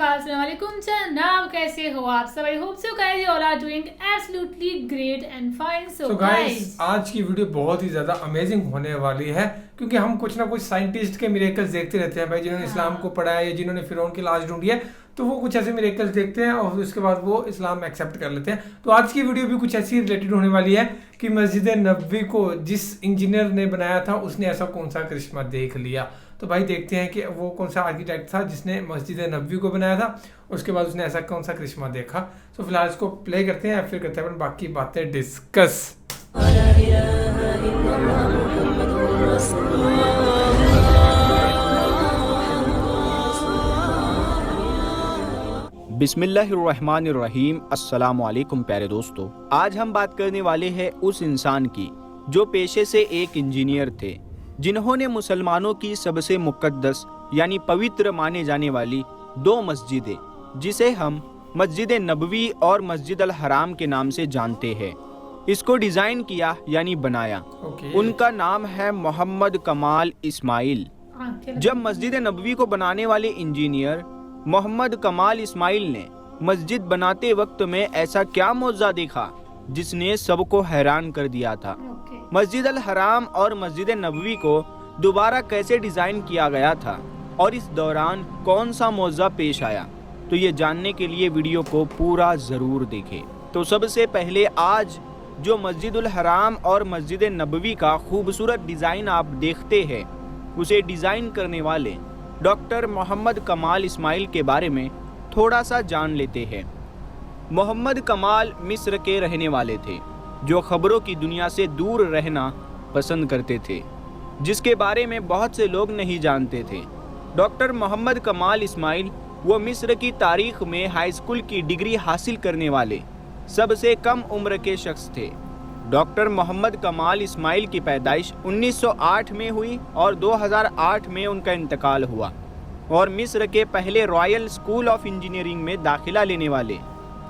अस्सलाम वालेकुम जनाब, कैसे हो आप सब? I hope so guys you all are doing absolutely great and fine. So guys आज की वीडियो बहुत ही ज़्यादा अमेजिंग होने वाली है, क्योंकि हम कुछ ना कुछ साइंटिस्ट के मिरेकल्स देखते रहते हैं भाई, जिन्होंने इस्लाम को पढ़ा है या जिन्होंने फिरौन की लाश ढूंढी है, तो वो कुछ ऐसे मिरेकल्स देखते हैं और उसके बाद वो इस्लाम एक्सेप्ट कर लेते हैं। तो आज की वीडियो भी कुछ ऐसी रिलेटेड होने वाली है कि मस्जिद नबवी को जिस इंजीनियर ने बनाया था उसने ऐसा कौन सा करिश्मा देख लिया। तो भाई देखते हैं कि वो कौन सा आर्किटेक्ट था जिसने मस्जिद नबवी को बनाया था, उसके बाद उसने ऐसा कौन सा करिश्मा देखा। तो फिलहाल इसको प्ले करते हैं, फिर करते हैं बाकी बातें डिस्कस। बिस्मिल्लाहिर्रहमानिर्रहीम। अस्सलामु अलैकुम प्यारे दोस्तों, आज हम बात करने वाले हैं उस इंसान की जो पेशे से एक इंजीनियर थे, जिन्होंने मुसलमानों की सबसे मुक़द्दस यानी पवित्र माने जाने वाली दो मस्जिदें, जिसे हम मस्जिद नबवी और मस्जिद अल हराम के नाम से जानते हैं, इसको डिज़ाइन किया यानी बनाया। उनका नाम है मोहम्मद कमाल इस्माइल। जब मस्जिद नबवी को बनाने वाले इंजीनियर मोहम्मद कमाल इस्माइल ने मस्जिद बनाते वक्त में ऐसा क्या मौज़ा देखा जिसने सबको हैरान कर दिया था। मस्जिद अल हराम और मस्जिद नबवी को दोबारा कैसे डिज़ाइन किया गया था और इस दौरान कौन सा मौज़ा पेश आया, तो ये जानने के लिए वीडियो को पूरा ज़रूर देखें। तो सबसे पहले आज जो मस्जिद अल हराम और मस्जिद नबवी का खूबसूरत डिज़ाइन आप देखते हैं, उसे डिज़ाइन करने वाले डॉक्टर मोहम्मद कमाल इस्माइल के बारे में थोड़ा सा जान लेते हैं। मोहम्मद कमाल मिस्र के रहने वाले थे, जो ख़बरों की दुनिया से दूर रहना पसंद करते थे, जिसके बारे में बहुत से लोग नहीं जानते थे। डॉक्टर मोहम्मद कमाल इस्माइल वो मिस्र की तारीख़ में हाई स्कूल की डिग्री हासिल करने वाले सबसे कम उम्र के शख्स थे। डॉक्टर मोहम्मद कमाल इस्माइल की पैदाइश 1908 में हुई और 2008 में उनका इंतकाल हुआ, और मिस्र के पहले रॉयल स्कूल ऑफ इंजीनियरिंग में दाखिला लेने वाले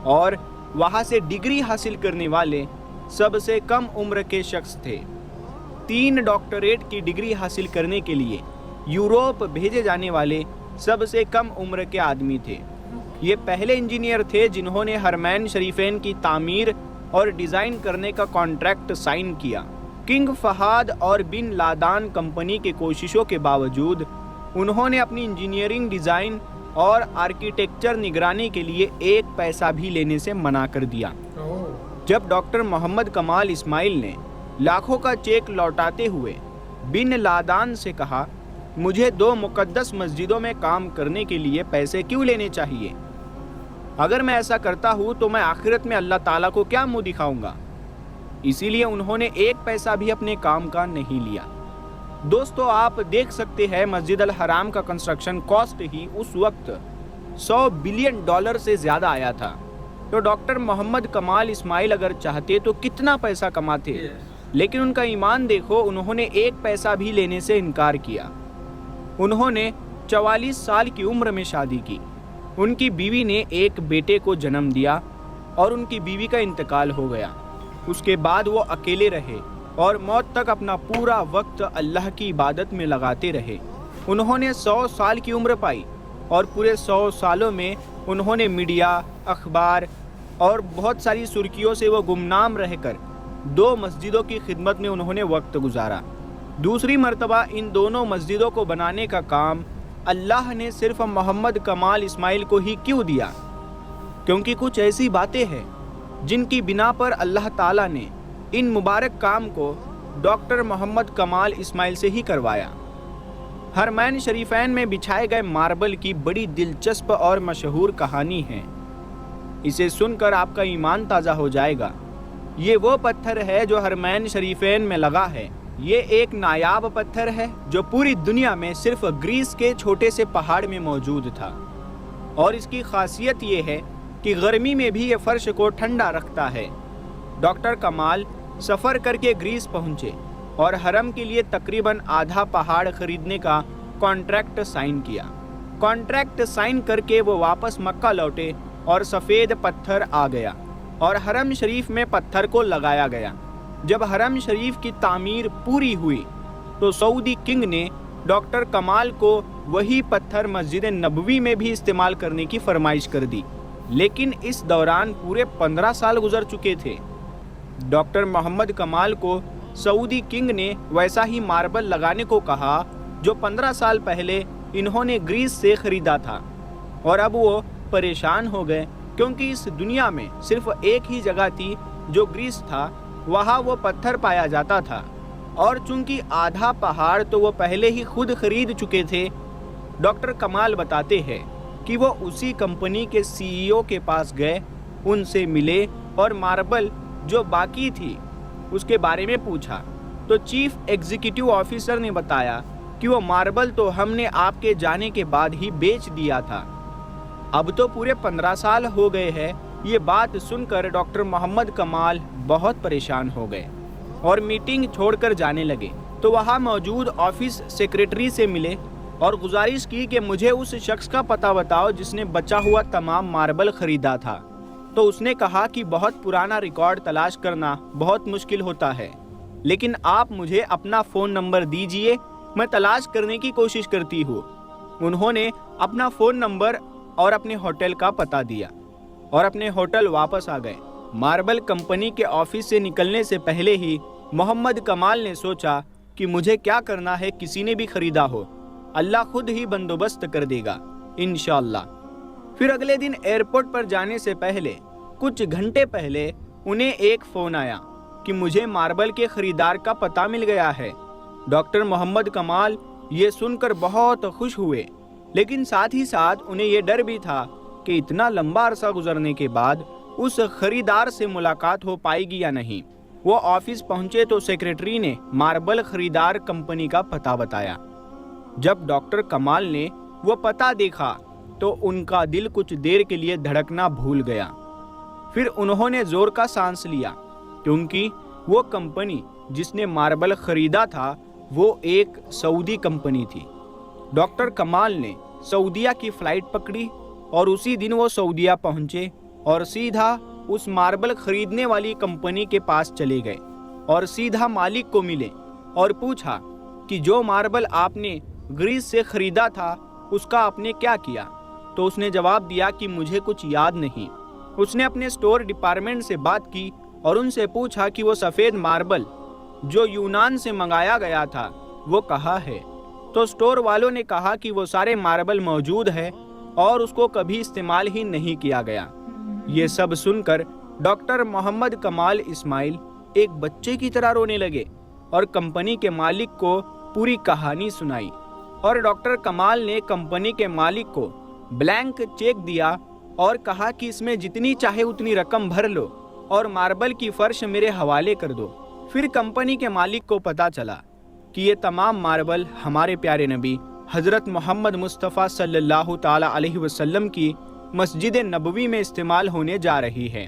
और वहां से डिग्री हासिल करने वाले सबसे कम उम्र के शख्स थे। 3 डॉक्टरेट की डिग्री हासिल करने के लिए यूरोप भेजे जाने वाले सबसे कम उम्र के आदमी थे। ये पहले इंजीनियर थे जिन्होंने हरमैन शरीफैन की तामीर और डिज़ाइन करने का कॉन्ट्रैक्ट साइन किया। किंग फहाद और बिन लादान कंपनी के कोशिशों के बावजूद उन्होंने अपनी इंजीनियरिंग डिज़ाइन और आर्किटेक्चर निगरानी के लिए एक पैसा भी लेने से मना कर दिया। जब डॉक्टर मोहम्मद कमाल इस्माइल ने लाखों का चेक लौटाते हुए बिन लादान से कहा, मुझे 2 मुक़द्दस मस्जिदों में काम करने के लिए पैसे क्यों लेने चाहिए? अगर मैं ऐसा करता हूँ तो मैं आखिरत में अल्लाह ताला को क्या मुंह दिखाऊंगा? इसीलिए उन्होंने एक पैसा भी अपने काम का नहीं लिया। दोस्तों, आप देख सकते हैं मस्जिद अल हराम का कंस्ट्रक्शन कॉस्ट ही उस वक्त $100 बिलियन से ज़्यादा आया था। तो डॉक्टर मोहम्मद कमाल इस्माइल अगर चाहते तो कितना पैसा कमाते, लेकिन उनका ईमान देखो, उन्होंने एक पैसा भी लेने से इनकार किया। उन्होंने 44 साल की उम्र में शादी की। उनकी बीवी ने एक बेटे को जन्म दिया और उनकी बीवी का इंतकाल हो गया। उसके बाद वो अकेले रहे और मौत तक अपना पूरा वक्त अल्लाह की इबादत में लगाते रहे। उन्होंने 100 साल की उम्र पाई और पूरे 100 सालों में उन्होंने मीडिया, अखबार और बहुत सारी सुर्खियों से वो गुमनाम रहकर 2 मस्जिदों की खिदमत में उन्होंने वक्त गुजारा। दूसरी मर्तबा इन दोनों मस्जिदों को बनाने का काम अल्लाह ने सिर्फ मोहम्मद कमाल इस्माइल को ही क्यों दिया? क्योंकि कुछ ऐसी बातें हैं जिनकी बिना पर अल्लाह ताला ने इन मुबारक काम को डॉक्टर मोहम्मद कमाल इस्माइल से ही करवाया। हरमैन शरीफैन में बिछाए गए मार्बल की बड़ी दिलचस्प और मशहूर कहानी है। इसे सुनकर आपका ईमान ताज़ा हो जाएगा। ये वो पत्थर है जो हरमैन शरीफैन में लगा है। ये एक नायाब पत्थर है जो पूरी दुनिया में सिर्फ ग्रीस के छोटे से पहाड़ में मौजूद था, और इसकी खासियत ये है कि गर्मी में भी ये फर्श को ठंडा रखता है। डॉक्टर कमाल सफ़र करके ग्रीस पहुँचे और हरम के लिए तकरीबन आधा पहाड़ खरीदने का कॉन्ट्रैक्ट साइन किया। कॉन्ट्रैक्ट साइन करके वो वापस मक्का लौटे और सफ़ेद पत्थर आ गया और हरम शरीफ में पत्थर को लगाया गया। जब हरम शरीफ की तामीर पूरी हुई तो सऊदी किंग ने डॉक्टर कमाल को वही पत्थर मस्जिद नबवी में भी इस्तेमाल करने की फरमाइश कर दी, लेकिन इस दौरान पूरे 15 साल गुजर चुके थे। डॉक्टर मोहम्मद कमाल को सऊदी किंग ने वैसा ही मार्बल लगाने को कहा जो 15 साल पहले इन्होंने ग्रीस से खरीदा था, और अब वो परेशान हो गए क्योंकि इस दुनिया में सिर्फ एक ही जगह थी जो ग्रीस था, वहाँ वो पत्थर पाया जाता था, और चूंकि आधा पहाड़ तो वो पहले ही खुद खरीद चुके थे। डॉक्टर कमाल बताते हैं कि वो उसी कंपनी के सीईओ के पास गए, उनसे मिले और मार्बल जो बाकी थी उसके बारे में पूछा, तो चीफ एग्जीक्यूटिव ऑफिसर ने बताया कि वो मार्बल तो हमने आपके जाने के बाद ही बेच दिया था, अब तो पूरे 15 साल हो गए हैं। ये बात सुनकर डॉक्टर मोहम्मद कमाल बहुत परेशान हो गए और मीटिंग छोड़कर जाने लगे। तो वहाँ मौजूद ऑफिस सेक्रेटरी से मिले और गुजारिश की कि मुझे उस शख्स का पता बताओ जिसने बचा हुआ तमाम मार्बल खरीदा था। तो उसने कहा कि बहुत पुराना रिकॉर्ड तलाश करना बहुत मुश्किल होता है, लेकिन आप मुझे अपना फ़ोन नंबर दीजिए, मैं तलाश करने की कोशिश करती हूँ। उन्होंने अपना फ़ोन नंबर और अपने होटल का पता दिया और अपने होटल वापस आ गए। मार्बल कंपनी के ऑफिस से निकलने से पहले ही मोहम्मद कमाल ने सोचा कि मुझे क्या करना है, किसी ने भी खरीदा हो, अल्लाह खुद ही बंदोबस्त कर देगा इंशाअल्लाह। फिर अगले दिन एयरपोर्ट पर जाने से पहले कुछ घंटे पहले उन्हें एक फ़ोन आया कि मुझे मार्बल के खरीदार का पता मिल गया है। डॉक्टर मोहम्मद कमाल ये सुनकर बहुत खुश हुए, लेकिन साथ ही साथ उन्हें यह डर भी था कि इतना लंबा अरसा गुजरने के बाद उस खरीदार से मुलाकात हो पाएगी या नहीं। वो ऑफिस पहुंचे तो सेक्रेटरी ने मार्बल खरीदार कंपनी का पता बताया। जब डॉक्टर कमाल ने वो पता देखा तो उनका दिल कुछ देर के लिए धड़कना भूल गया। फिर उन्होंने जोर का सांस लिया, क्योंकि वो कंपनी जिसने मार्बल खरीदा था वो एक सऊदी कंपनी थी। डॉक्टर कमाल ने सऊदीया की फ़्लाइट पकड़ी और उसी दिन वो सऊदीया पहुंचे और सीधा उस मार्बल खरीदने वाली कंपनी के पास चले गए और सीधा मालिक को मिले और पूछा कि जो मार्बल आपने ग्रीस से खरीदा था उसका आपने क्या किया। तो उसने जवाब दिया कि मुझे कुछ याद नहीं। उसने अपने स्टोर डिपार्टमेंट से बात की और उनसे पूछा कि वो सफ़ेद मार्बल जो यूनान से मंगाया गया था वो कहाँ है। तो स्टोर वालों ने कहा कि वो सारे मार्बल मौजूद है और उसको कभी इस्तेमाल ही नहीं किया गया। ये सब सुनकर डॉक्टर मोहम्मद कमाल इस्माइल एक बच्चे की तरह रोने लगे और कंपनी के मालिक को पूरी कहानी सुनाई। और डॉक्टर कमाल ने कंपनी के मालिक को ब्लैंक चेक दिया और कहा कि इसमें जितनी चाहे उतनी रकम भर लो और मार्बल की फर्श मेरे हवाले कर दो। फिर कंपनी के मालिक को पता चला कि ये तमाम मार्बल हमारे प्यारे नबी हज़रत मोहम्मद मुस्तफ़ा सल्लल्लाहु ताला अलैहि वसल्लम की मस्जिद नबवी में इस्तेमाल होने जा रही है।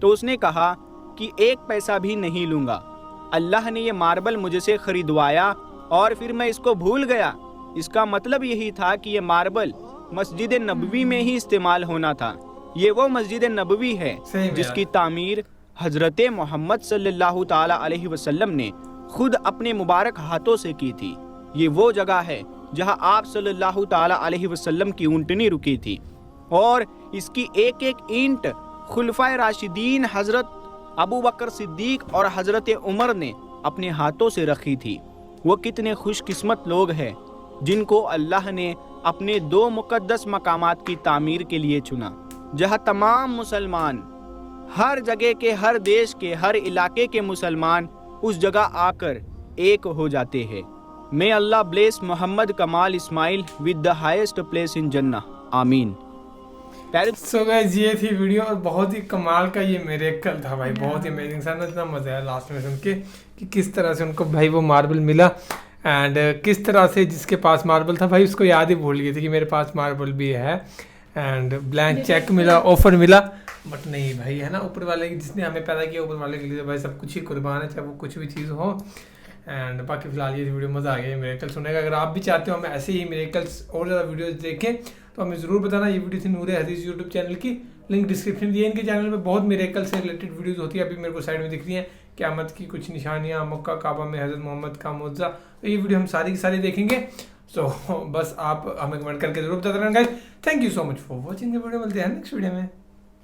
तो उसने कहा कि एक पैसा भी नहीं लूँगा, अल्लाह ने ये मार्बल मुझसे ख़रीदवाया और फिर मैं इसको भूल गया। इसका मतलब यही था कि ये मार्बल मस्जिद नबवी में ही इस्तेमाल होना था। ये वो मस्जिद नबवी है जिसकी तामीर हज़रत मोहम्मद सल्लल्लाहु ताला अलैहि वसल्लम ने खुद अपने मुबारक हाथों से की थी। ये वो जगह है जहां आप सल्लल्लाहु ताला अलैहि वसल्लम की ऊँटनी रुकी थी और इसकी एक एक ईंट खुलफाए राशिदीन हज़रत अबू बकर सिद्दीक और हज़रत उमर ने अपने हाथों से रखी थी। वो कितने खुशकिस्मत लोग हैं जिनको अल्लाह ने अपने दो मुक़द्दस मकामात की तामीर के लिए चुना, जहां तमाम मुसलमान, हर जगह के, हर देश के, हर इलाके के मुसलमान उस जगह आकर एक हो जाते हैं। मे अल्लाह bless Mohammad Kamal Ismail with the highest place in Jannah, ameen. So guys ये थी वीडियो और बहुत ही कमाल का ये मिरेकल था भाई, बहुत ही अमेजिंग था ना। इतना मजा आया लास्ट में सुन के कि किस तरह से उनको भाई वो मार्बल मिला एंड किस तरह से जिसके पास मार्बल था भाई उसको याद ही भूल गई थी कि मेरे पास मार्बल भी है एंड ब्लैंक चेक मिला, ऑफर मिला, बट नहीं भाई है ना, ऊपर वाले की जिसने हमें पैदा किया ऊपर वाले के लिए भाई सब कुछ ही कुर्बान है, चाहे वो कुछ भी चीज़ हो। एंड बाकी फिलहाल ये वीडियो मज़ा आ गया मिरेकल सुनेगा। अगर आप भी चाहते हो हमें ऐसे ही मिरेकल्स और ज़्यादा वीडियोस देखें तो हमें ज़रूर बताना। ये वीडियो थी नूरे हदीस यूट्यूब चैनल की, लिंक डिस्क्रिप्शन दिए। इनके चैनल पे बहुत मिरेकल से रिलेटेड वीडियोस होती है, अभी मेरे को साइड में दिख रही हैं, क़यामत की कुछ निशानियाँ, मक्का काबा में हज़रत मोहम्मद का मुआज़ा, तो ये वीडियो हम सारी की सारी देखेंगे। सो बस आप हमें कमेंट करके जरूर बताते रहना guys. Thank you so much for watching the video. मिलते हैं नेक्स्ट वीडियो में।